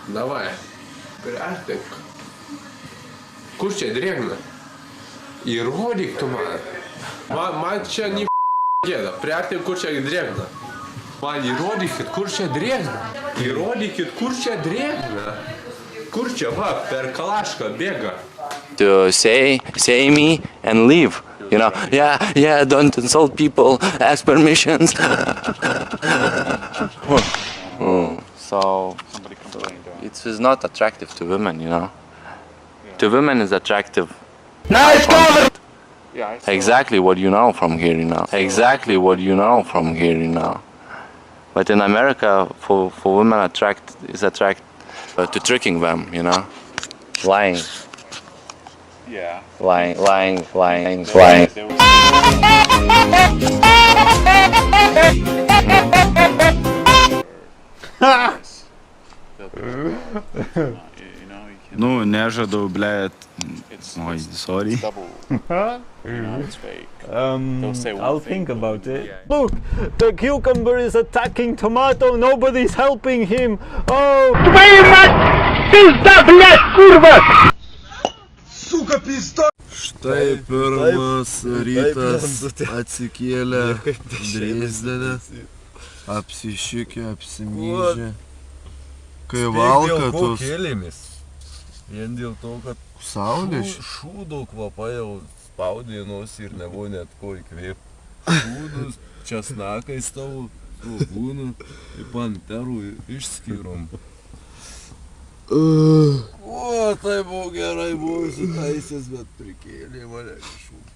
Davai, priartik. Kur čia drėgna? Įrodyk tu man. Man čia ni gėda. Priartik, kur čia drėgna. Man įrodykit, kur čia drėgna. Įrodykit, kur čia drėgna. Kur čia, va, per Kalašką bėga. To say me and leave. You know, yeah, don't insult people, ask permissions. So it's not attractive to women, you know. To women is attractive. Nice cover! Exactly what you know from here, you know. Exactly what you know from here, you know. But in America, for women is attract to tricking them, you know. Lying. Yeah. Lying. Ну, nežadau, blėt. Oi, sorry. I'll think about it. Look, the cucumber is attacking tomato, nobody's helping him. Oh, твою мать! Пизда, блядь, курва! Сука, pizda! Štai pirmas rytas atsikėlė Dresdene, apsišikė, apsimyžė. Kai valkatus. Vien dėl to, kad Saulė šūdo kvapą jau spaudė nosį ir nebuvo net ko įkvėpti. Šūdus, česnakais tavo, svogūnų ir panterų išskyrom. O, tai buvo gerai, buvo sutaisęs, bet prikėlė mane šūdų.